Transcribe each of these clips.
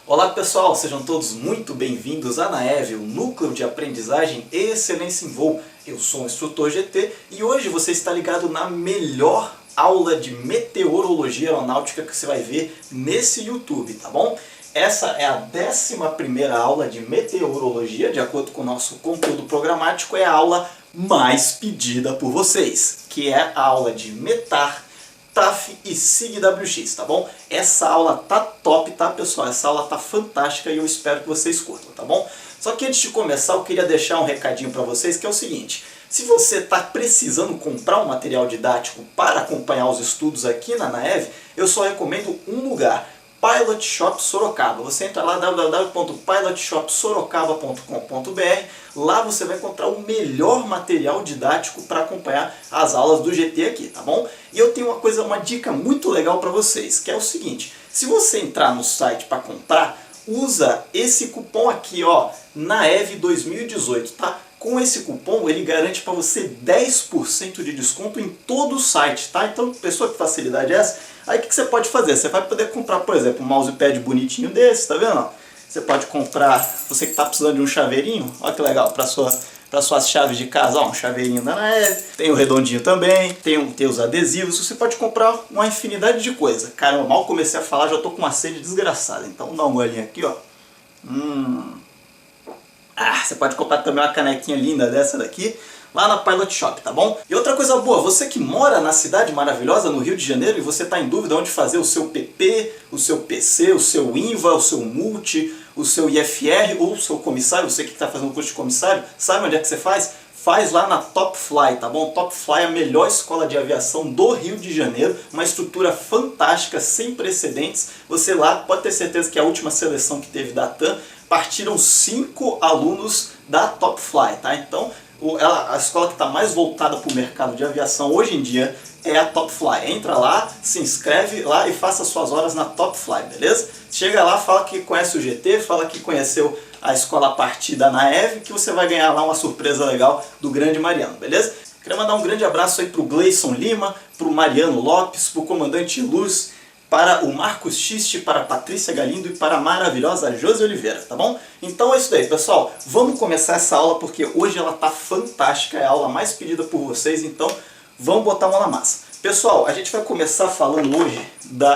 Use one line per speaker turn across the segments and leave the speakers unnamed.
Olá pessoal, sejam todos muito bem-vindos à NAEV, o Núcleo de Aprendizagem e Excelência em Voo. Eu sou o instrutor GT e hoje você está ligado na melhor aula de meteorologia aeronáutica que você vai ver nesse YouTube, tá bom? Essa é a 11ª aula de meteorologia, de acordo com o nosso conteúdo programático, é a aula mais pedida por vocês, que é a aula de METAR, TAF e SIG-WX, tá bom? Essa aula tá top, tá pessoal? Essa aula tá fantástica e eu espero que vocês curtam, tá bom? Só que antes de começar eu queria deixar um recadinho para vocês, que é o seguinte: se você está precisando comprar um material didático para acompanhar os estudos aqui na NAEV, eu só recomendo um lugar: Pilot Shop Sorocaba. Você entra lá www.pilotshopsorocaba.com.br. Lá você vai encontrar o melhor material didático para acompanhar as aulas do GT aqui, tá bom? E eu tenho uma dica muito legal para vocês, que é o seguinte: se você entrar no site para comprar, usa esse cupom aqui, ó, NAEV 2018, tá? Com esse cupom ele garante para você 10% de desconto em todo o site, tá? Então, pessoa, que facilidade é essa? Aí o que você pode fazer? Você vai poder comprar, por exemplo, um mousepad bonitinho desse, tá vendo? Você pode comprar, você que está precisando de um chaveirinho, olha que legal, para suas chaves de casa, ó, um chaveirinho da NAEV, tem o redondinho também, tem os adesivos, você pode comprar uma infinidade de coisa. Cara, eu mal comecei a falar, já tô com uma sede desgraçada, então dá um golinho aqui, ó. Você pode comprar também uma canequinha linda dessa daqui, lá na Pilot Shop, tá bom? E outra coisa boa, você que mora na cidade maravilhosa, no Rio de Janeiro, e você está em dúvida onde fazer o seu PP, o seu PC, o seu INVA, o seu Multi, o seu IFR ou o seu comissário, você que está fazendo o curso de comissário, sabe onde é que você faz? Faz lá na Top Fly, tá bom? Top Fly é a melhor escola de aviação do Rio de Janeiro, uma estrutura fantástica, sem precedentes. Você lá pode ter certeza que a última seleção que teve da TAM, partiram 5 alunos da Top Fly, tá? Então, a escola que está mais voltada para o mercado de aviação hoje em dia é a Top Fly. Entra lá, se inscreve lá e faça suas horas na Top Fly, beleza? Chega lá, fala que conhece o GT, fala que conheceu a escola a partir da NAEV, que você vai ganhar lá uma surpresa legal do grande Mariano, beleza? Queria mandar um grande abraço aí para o Gleison Lima, para o Mariano Lopes, para o Comandante Luz, para o Marcos Xiste, para a Patrícia Galindo e para a maravilhosa Josi Oliveira, tá bom? Então é isso daí, pessoal. Vamos começar essa aula porque hoje ela tá fantástica, é a aula mais pedida por vocês, então vamos botar a mão na massa. Pessoal, a gente vai começar falando hoje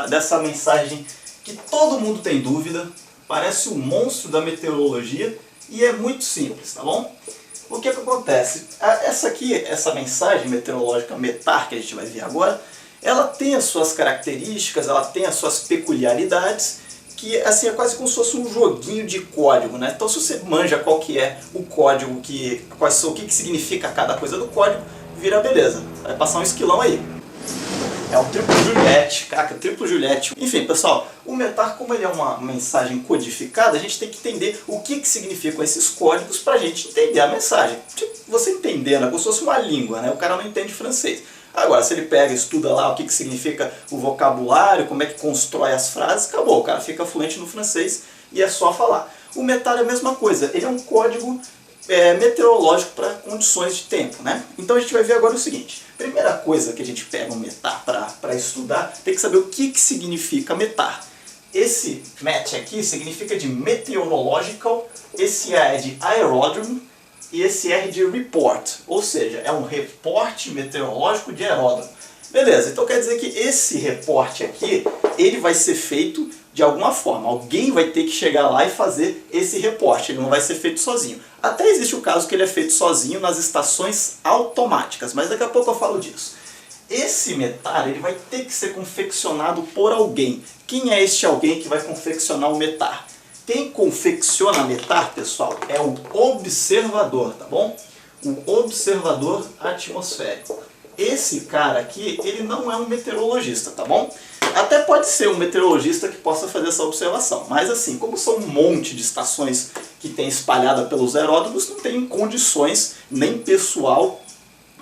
dessa mensagem que todo mundo tem dúvida, parece um monstro da meteorologia e é muito simples, tá bom? O que acontece? Essa mensagem meteorológica METAR que a gente vai ver agora, ela tem as suas características, ela tem as suas peculiaridades, que assim é quase como se fosse um joguinho de código, né? Então se você manja qual que é o código, o que significa cada coisa do código, vira beleza, vai passar um esquilão aí. É o triplo Juliette, caraca, triplo Juliette. Enfim, pessoal, o METAR, como ele é uma mensagem codificada, a gente tem que entender o que significam esses códigos para a gente entender a mensagem. Tipo, você entender, né? Como se fosse uma língua, né? O cara não entende francês. Agora, se ele pega e estuda lá o que significa o vocabulário, como é que constrói as frases, acabou, o cara fica fluente no francês e é só falar. O METAR é a mesma coisa, ele é um código meteorológico para condições de tempo, né? Então a gente vai ver agora o seguinte: primeira coisa que a gente pega um METAR para estudar, tem que saber o que significa METAR. Esse MET aqui significa de Meteorological, esse A é de Aerodrome, e esse R de report, ou seja, é um reporte meteorológico de aeródromo. Beleza, então quer dizer que esse reporte aqui, ele vai ser feito de alguma forma. Alguém vai ter que chegar lá e fazer esse reporte, ele não vai ser feito sozinho. Até existe o caso que ele é feito sozinho nas estações automáticas, mas daqui a pouco eu falo disso. Esse METAR, ele vai ter que ser confeccionado por alguém. Quem é este alguém que vai confeccionar o METAR? Quem confecciona a METAR, pessoal, é o observador, tá bom? O observador atmosférico. Esse cara aqui, ele não é um meteorologista, tá bom? Até pode ser um meteorologista que possa fazer essa observação, mas assim, como são um monte de estações que tem espalhada pelos aeródromos, não tem condições nem pessoal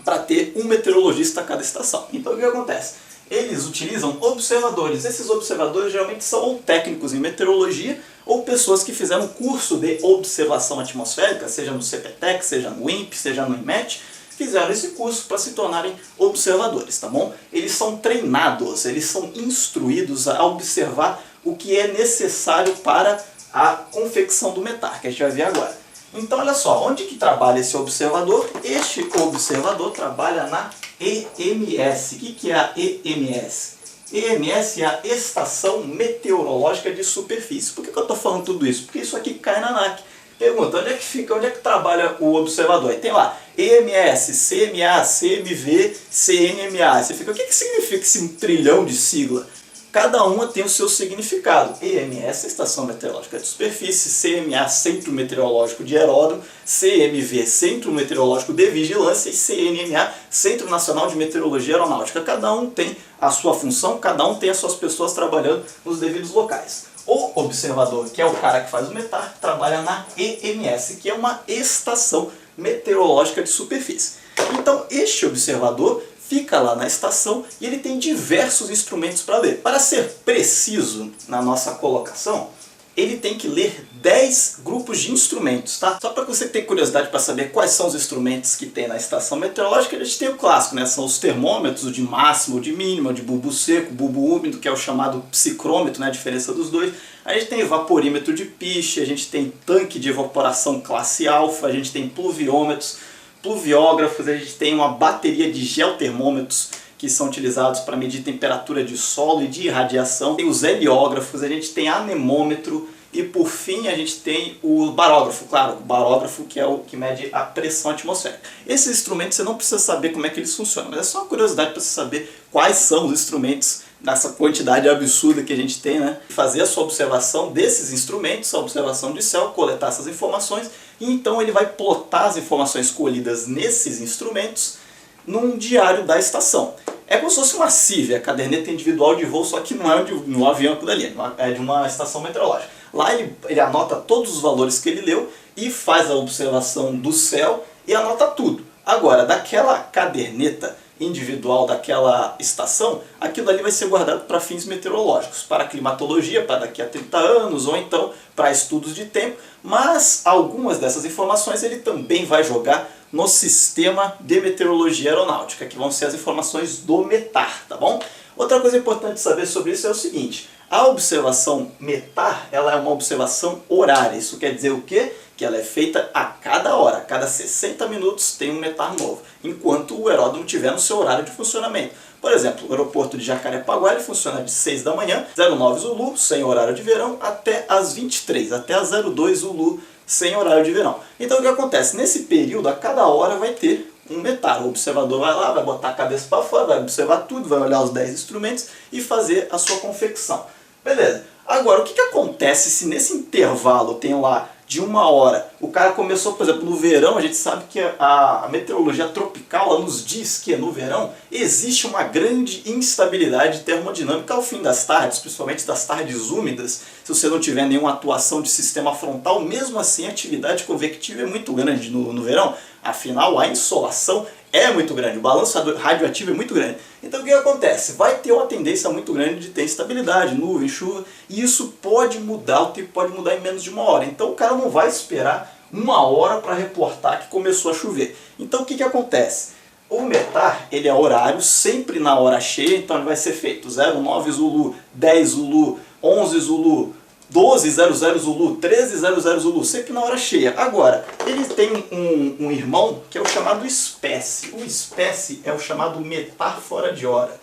para ter um meteorologista a cada estação. Então o que acontece? Eles utilizam observadores. Esses observadores geralmente são ou técnicos em meteorologia ou pessoas que fizeram curso de observação atmosférica, seja no CPTEC, seja no INPE, seja no INMET, fizeram esse curso para se tornarem observadores, tá bom? Eles são treinados, eles são instruídos a observar o que é necessário para a confecção do METAR, que a gente vai ver agora. Então olha só, onde que trabalha esse observador? Este observador trabalha na EMS. O que é a EMS? EMS é a Estação Meteorológica de Superfície. Por que eu estou falando tudo isso? Porque isso aqui cai na ANAC. Pergunta, onde é que fica, onde é que trabalha o observador? Aí tem lá, EMS, CMA, CMV, CNMA. Você fica, o que significa esse trilhão de sigla? Cada uma tem o seu significado. EMS, Estação Meteorológica de Superfície, CMA, Centro Meteorológico de Aeródromo, CMV, Centro Meteorológico de Vigilância e CNMA, Centro Nacional de Meteorologia Aeronáutica. Cada um tem a sua função, cada um tem as suas pessoas trabalhando nos devidos locais. O observador, que é o cara que faz o METAR, trabalha na EMS, que é uma Estação Meteorológica de Superfície. Então, este observador fica lá na estação e ele tem diversos instrumentos para ler. Para ser preciso na nossa colocação, ele tem que ler 10 grupos de instrumentos, tá? Só para você ter curiosidade para saber quais são os instrumentos que tem na estação meteorológica, a gente tem o clássico, né? São os termômetros, o de máximo, o de mínimo, o de bulbo seco, bulbo úmido, que é o chamado psicrômetro, né? A diferença dos dois. A gente tem vaporímetro de piche, a gente tem tanque de evaporação classe alfa, a gente tem pluviômetros, pluviógrafos, a gente tem uma bateria de geotermômetros que são utilizados para medir temperatura de solo e de irradiação. Tem os heliógrafos, a gente tem anemômetro e por fim a gente tem o barógrafo, claro, o barógrafo que é o que mede a pressão atmosférica. Esses instrumentos você não precisa saber como é que eles funcionam, mas é só uma curiosidade para você saber quais são os instrumentos nessa quantidade absurda que a gente tem, né? Fazer a sua observação desses instrumentos, a observação de céu, coletar essas informações e então ele vai plotar as informações colhidas nesses instrumentos num diário da estação. É como se fosse uma CIV, a caderneta individual de voo, só que não é no avião aquilo ali, é de uma estação meteorológica. Lá ele anota todos os valores que ele leu e faz a observação do céu e anota tudo. Agora, daquela caderneta individual daquela estação, aquilo ali vai ser guardado para fins meteorológicos, para climatologia, para daqui a 30 anos, ou então para estudos de tempo, mas algumas dessas informações ele também vai jogar no sistema de meteorologia aeronáutica, que vão ser as informações do METAR, tá bom? Outra coisa importante saber sobre isso é o seguinte, a observação METAR, ela é uma observação horária, isso quer dizer o quê? Que ela é feita a cada hora, a cada 60 minutos tem um METAR novo, enquanto o aeródromo estiver no seu horário de funcionamento. Por exemplo, o aeroporto de Jacarepaguá ele funciona de 6 da manhã, 09 Zulu, sem horário de verão, até as 23, até as 02 Zulu, sem horário de verão. Então o que acontece? Nesse período, a cada hora vai ter um METAR. O observador vai lá, vai botar a cabeça para fora, vai observar tudo, vai olhar os 10 instrumentos e fazer a sua confecção. Beleza. Agora, o que acontece se nesse intervalo tem lá de uma hora, o cara começou, por exemplo, no verão, a gente sabe que a meteorologia tropical ela nos diz que no verão existe uma grande instabilidade termodinâmica ao fim das tardes, principalmente das tardes úmidas. Se você não tiver nenhuma atuação de sistema frontal, mesmo assim a atividade convectiva é muito grande no verão. Afinal, a insolação é muito grande, o balanço radioativo é muito grande. Então o que acontece? Vai ter uma tendência muito grande de ter instabilidade, nuvem, chuva, e isso pode mudar, o tempo pode mudar em menos de uma hora. Então o cara não vai esperar uma hora para reportar que começou a chover. Então o que acontece? O METAR ele é horário, sempre na hora cheia, então ele vai ser feito 09 Zulu, 10 Zulu, 11 Zulu, 12:00 Zulu, 13:00 Zulu, sempre na hora cheia. Agora, ele tem um irmão que é o chamado espécie. O espécie é o chamado METAR fora de hora.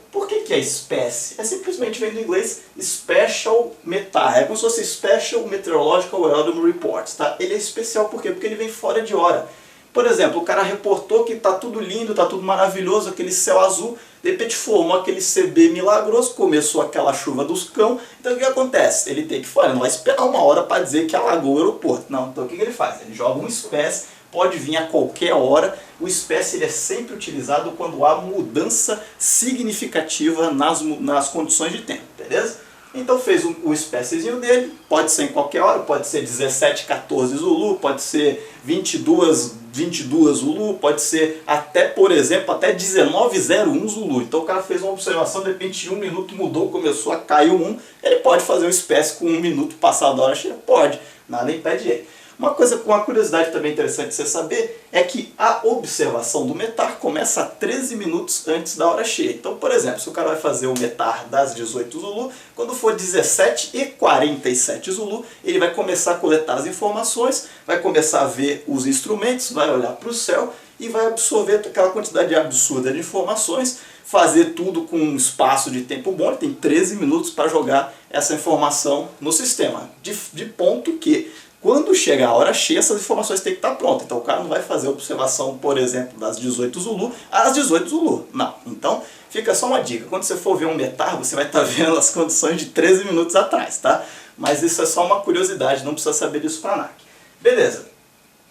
Por que é espécie? É simplesmente vem do inglês Special METAR. É como se fosse Special Meteorological Aerodrome Reports. Tá? Ele é especial por quê? Porque ele vem fora de hora. Por exemplo, o cara reportou que está tudo lindo, está tudo maravilhoso, aquele céu azul, de repente formou aquele CB milagroso, começou aquela chuva dos cão, então o que acontece? Ele tem que fora, não vai esperar uma hora para dizer que alagou o aeroporto, não, então o que ele faz? Ele joga um espécie, pode vir a qualquer hora, o espécie ele é sempre utilizado quando há mudança significativa nas condições de tempo, beleza? Então fez o espéciezinho dele, pode ser em qualquer hora, pode ser 17:14 Zulu, pode ser 22 Zulu, pode ser até, por exemplo, até 19:01 Zulu. Então o cara fez uma observação, de repente em 1 minuto mudou, começou a cair o 1, ele pode fazer o espécie com 1 minuto passado da hora cheia? Pode, nada impede ele. Uma curiosidade também interessante de você saber é que a observação do METAR começa a 13 minutos antes da hora cheia. Então, por exemplo, se o cara vai fazer o METAR das 18 Zulu, quando for 17h47 Zulu, ele vai começar a coletar as informações, vai começar a ver os instrumentos, vai olhar para o céu e vai absorver aquela quantidade absurda de informações, fazer tudo com um espaço de tempo bom. Ele tem 13 minutos para jogar essa informação no sistema, de ponto que quando chegar a hora cheia, essas informações têm que estar prontas. Então o cara não vai fazer a observação, por exemplo, das 18 Zulu às 18 Zulu. Não. Então fica só uma dica. Quando você for ver um METAR, você vai estar vendo as condições de 13 minutos atrás, tá? Mas isso é só uma curiosidade, não precisa saber disso para a ANAC. Beleza.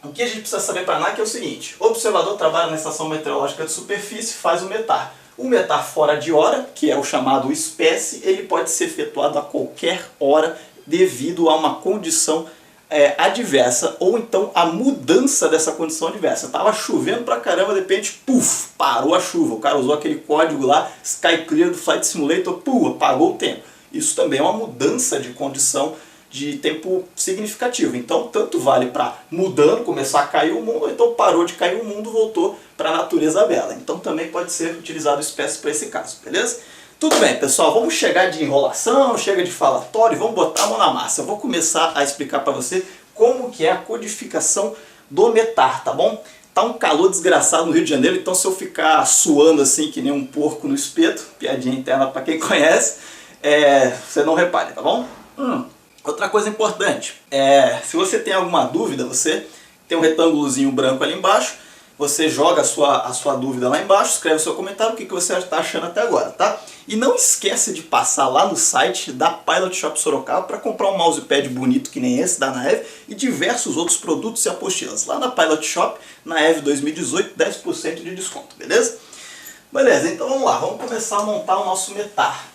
O que a gente precisa saber para a ANAC é o seguinte. O observador trabalha na estação meteorológica de superfície, faz o METAR. O METAR fora de hora, que é o chamado espécie, ele pode ser efetuado a qualquer hora devido a uma condição adversa, ou então a mudança dessa condição adversa. Tava chovendo pra caramba, de repente, puf, parou a chuva. O cara usou aquele código lá, Sky Clear do Flight Simulator, apagou o tempo. Isso também é uma mudança de condição de tempo significativo. Então, tanto vale para mudando, começar a cair o mundo, ou então parou de cair o mundo, voltou para a natureza bela. Então, também pode ser utilizado espécie para esse caso, beleza? Tudo bem, pessoal, vamos chegar de enrolação, chega de falatório, vamos botar a mão na massa. Eu vou começar a explicar para você como que é a codificação do METAR, tá bom? Tá um calor desgraçado no Rio de Janeiro, então se eu ficar suando assim que nem um porco no espeto, piadinha interna para quem conhece, você não repare, tá bom? Outra coisa importante, se você tem alguma dúvida, você tem um retângulozinho branco ali embaixo, você joga a sua dúvida lá embaixo, escreve o seu comentário, o que você está achando até agora, tá? E não esquece de passar lá no site da Pilot Shop Sorocaba para comprar um mousepad bonito que nem esse da Naev e diversos outros produtos e apostilas. Lá na Pilot Shop, Naev 2018, 10% de desconto, beleza? Beleza, então vamos lá, vamos começar a montar o nosso METAR.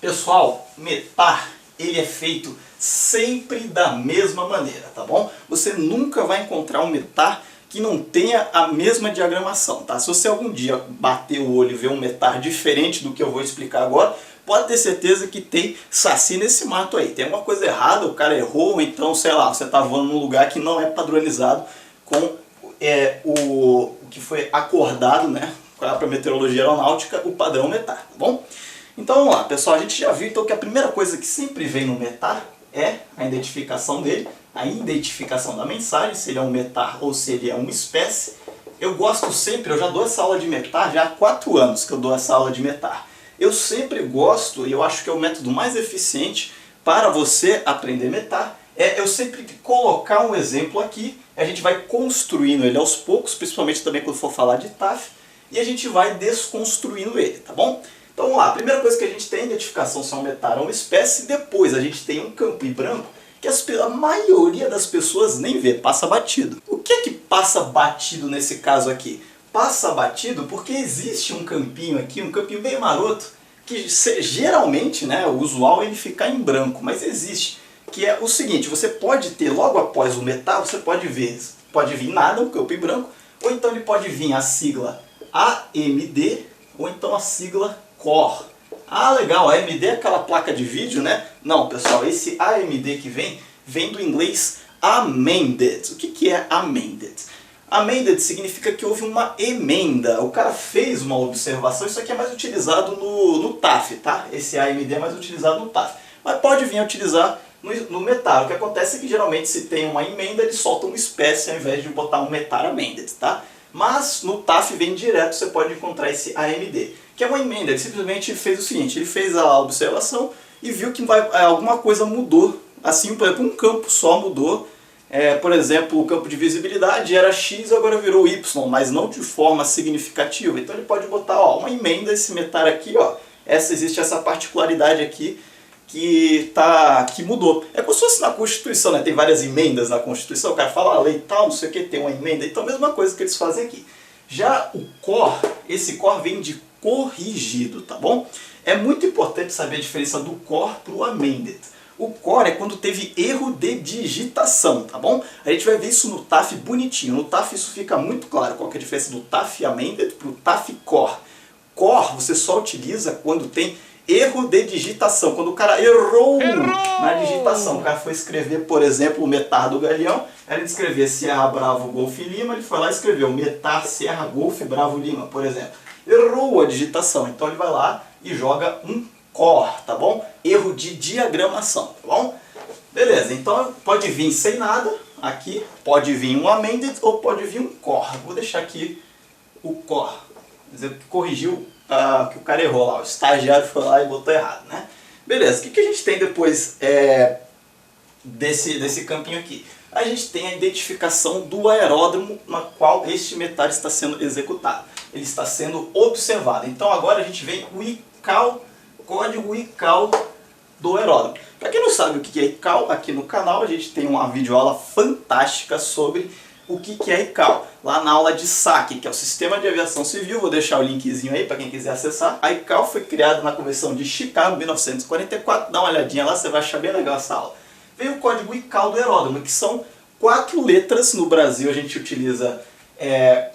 Pessoal, METAR, ele é feito sempre da mesma maneira, tá bom? Você nunca vai encontrar um METAR que não tenha a mesma diagramação, tá? Se você algum dia bater o olho e ver um METAR diferente do que eu vou explicar agora, pode ter certeza que tem saci nesse mato aí. Tem alguma coisa errada, o cara errou, ou então, sei lá, você está voando num lugar que não é padronizado com o que foi acordado, né, para a meteorologia aeronáutica, o padrão METAR, tá bom? Então vamos lá, pessoal, a gente já viu então que a primeira coisa que sempre vem no METAR é a identificação dele, a identificação da mensagem, se ele é um METAR ou se ele é uma espécie. Eu gosto sempre, eu já dou essa aula de METAR, já há 4 anos que eu dou essa aula de METAR. Eu sempre gosto, e eu acho que é o método mais eficiente para você aprender METAR, eu sempre colocar um exemplo aqui, a gente vai construindo ele aos poucos, principalmente também quando for falar de TAF, e a gente vai desconstruindo ele, tá bom? Então vamos lá, a primeira coisa que a gente tem é a identificação se é um METAR ou uma espécie, depois a gente tem um campo em branco, que a maioria das pessoas nem vê, passa batido. O que é que passa batido nesse caso aqui? Passa batido porque existe um campinho aqui, um campinho bem maroto, que geralmente, né, o usual é ele ficar em branco, mas existe, que é o seguinte, você pode ter logo após o METAR, você pode vir nada, um campo em branco, ou então ele pode vir a sigla AMD, ou então a sigla COR. Ah, legal, a AMD é aquela placa de vídeo, né? Não, pessoal, esse AMD que vem do inglês amended. O que é amended? Amended significa que houve uma emenda. O cara fez uma observação, isso aqui é mais utilizado no TAF, tá? Esse AMD é mais utilizado no TAF. Mas pode vir a utilizar no METAR. O que acontece é que geralmente se tem uma emenda, ele solta uma espécie ao invés de botar um METAR amended, tá? Mas no TAF vem direto, você pode encontrar esse AMD, que é uma emenda. Ele simplesmente fez o seguinte, ele fez a observação e viu que alguma coisa mudou. Assim, por exemplo, um campo só mudou. Por exemplo, o campo de visibilidade era X e agora virou Y, mas não de forma significativa. Então ele pode botar uma emenda, esse METAR aqui, existe essa particularidade aqui que mudou. É como se fosse na Constituição, né? Tem várias emendas na Constituição, o cara fala a lei tal, não sei o que, tem uma emenda. Então a mesma coisa que eles fazem aqui. Já o COR, esse COR vem de corrigido, tá bom? É muito importante saber a diferença do COR para o amended. O COR é quando teve erro de digitação, tá bom? A gente vai ver isso no TAF bonitinho. No TAF isso fica muito claro, qual que é a diferença do TAF amended para o TAF COR. COR você só utiliza quando tem erro de digitação. Quando o cara errou na digitação, o cara foi escrever, por exemplo, o metar do Galeão, era de escrever Sierra Bravo Golf Lima, ele foi lá e escreveu metar Sierra Golf Bravo Lima, por exemplo. Errou a digitação, então ele vai lá e joga um cor, tá bom? Erro de diagramação, tá bom? Beleza, então pode vir sem nada, aqui pode vir um amended ou pode vir um cor. Vou deixar aqui o cor, quer dizer, que corrigiu que o cara errou lá, o estagiário foi lá e botou errado, né? Beleza, o que a gente tem depois desse campinho aqui? A gente tem a identificação do aeródromo na qual este metar está sendo executado. Ele está sendo observado. Então agora a gente vem o ICAO, código ICAO do aeródromo. Para quem não sabe o que é ICAO, aqui no canal a gente tem uma videoaula fantástica sobre o que é ICAO, lá na aula de SAC, que é o Sistema de Aviação Civil. Vou deixar o linkzinho aí para quem quiser acessar. A ICAO foi criada na Convenção de Chicago, em 1944, dá uma olhadinha lá, você vai achar bem legal essa aula. Veio o código ICAO do aeródromo, que são 4 letras. No Brasil a gente utiliza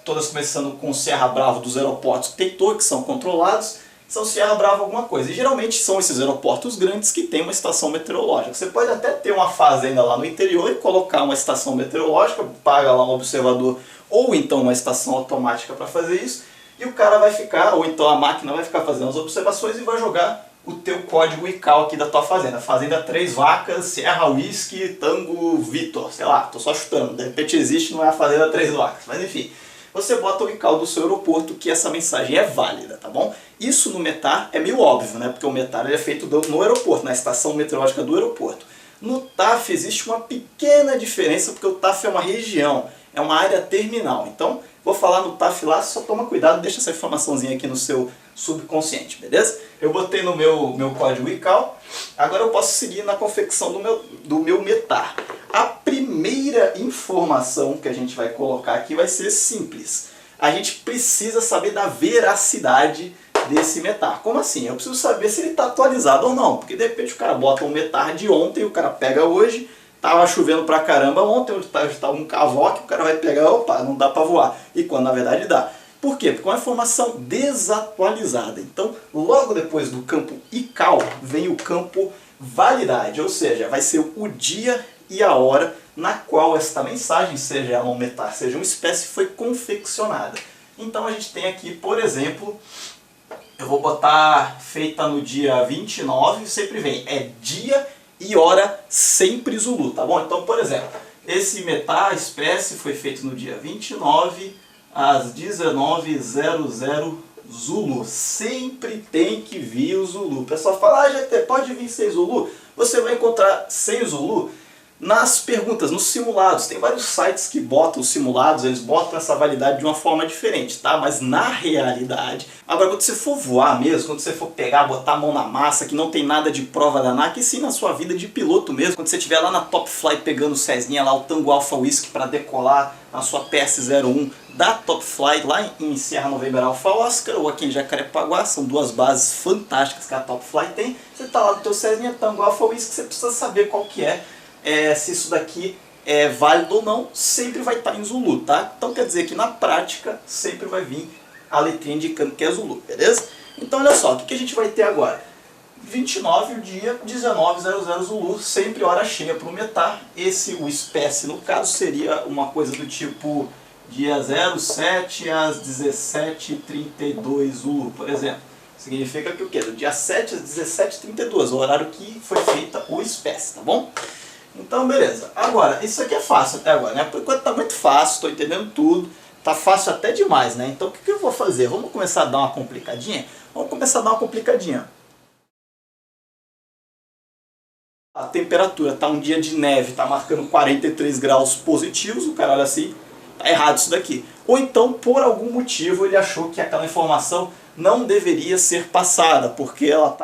todas começando com Sierra Bravo dos aeroportos que tem torre, que são controlados, são Sierra Bravo alguma coisa. E geralmente são esses aeroportos grandes que tem uma estação meteorológica. Você pode até ter uma fazenda lá no interior e colocar uma estação meteorológica, paga lá um observador ou então uma estação automática para fazer isso, e o cara vai ficar, ou então a máquina vai ficar fazendo as observações e vai jogar o teu código ICAO aqui da tua fazenda. Fazenda 3 Vacas, Sierra Whisky, Tango Vitor, sei lá, tô só chutando, de repente existe, não é a Fazenda 3 Vacas, mas enfim. Você bota o ICAO do seu aeroporto que essa mensagem é válida, tá bom? Isso no METAR é meio óbvio, né? Porque o METAR ele é feito no aeroporto, na estação meteorológica do aeroporto. No TAF existe uma pequena diferença, porque o TAF é uma região, é uma área terminal. Então, vou falar no TAF lá, só toma cuidado, deixa essa informaçãozinha aqui no seu subconsciente, beleza? Eu botei no meu código ICAO, agora eu posso seguir na confecção do meu METAR. A primeira informação que a gente vai colocar aqui vai ser simples. A gente precisa saber da veracidade desse METAR. Como assim? Eu preciso saber se ele está atualizado ou não, porque de repente o cara bota um METAR de ontem, o cara pega hoje, tava chovendo pra caramba ontem, onde tá um cavoque, o cara vai pegar, opa, não dá pra voar. E quando na verdade dá. Por quê? Porque é uma informação desatualizada. Então, logo depois do campo ICAO, vem o campo validade, ou seja, vai ser o dia e a hora na qual esta mensagem, seja ela um METAR, seja uma espécie, foi confeccionada. Então a gente tem aqui, por exemplo, eu vou botar feita no dia 29, sempre vem, dia e hora sempre Zulu, tá bom? Então, por exemplo, esse METAR espécie foi feito no dia 29, às 19:00 Zulu. Sempre tem que vir o Zulu. O pessoal fala, GT, pode vir sem Zulu? Você vai encontrar sem Zulu nas perguntas, nos simulados. Tem vários sites que botam os simulados, eles botam essa validade de uma forma diferente, tá? Mas na realidade, agora quando você for voar mesmo, quando você for pegar, botar a mão na massa, que não tem nada de prova da ANAC, e sim na sua vida de piloto mesmo, quando você estiver lá na Top Fly pegando o Cessninha lá, o Tango Alpha Whisky para decolar na sua PS-01 da Top Fly, lá em Sierra November Alpha Oscar, ou aqui em Jacarepaguá, são duas bases fantásticas que a Top Fly tem. Você tá lá no teu Cessninha, Tango Alpha Whisky, você precisa saber qual que se isso daqui é válido ou não, sempre vai estar em Zulu, tá? Então quer dizer que na prática sempre vai vir a letrinha indicando que é Zulu, beleza? Então olha só, o que a gente vai ter agora? 29, o dia 19:00 Zulu, sempre hora cheia para o METAR. O espécie no caso seria uma coisa do tipo dia 07 às 17:32 Zulu, por exemplo. Significa que o quê? Do dia 7 às 17:32, o horário que foi feita o espécie, tá bom? Então, beleza. Agora, isso aqui é fácil até agora, né? Por enquanto tá muito fácil, estou entendendo tudo. Tá fácil até demais, né? Então, o que eu vou fazer? Vamos começar a dar uma complicadinha? Vamos começar a dar uma complicadinha. A temperatura tá um dia de neve, tá marcando 43 graus positivos. O cara olha assim, tá errado isso daqui. Ou então, por algum motivo, ele achou que aquela informação não deveria ser passada, porque ela tá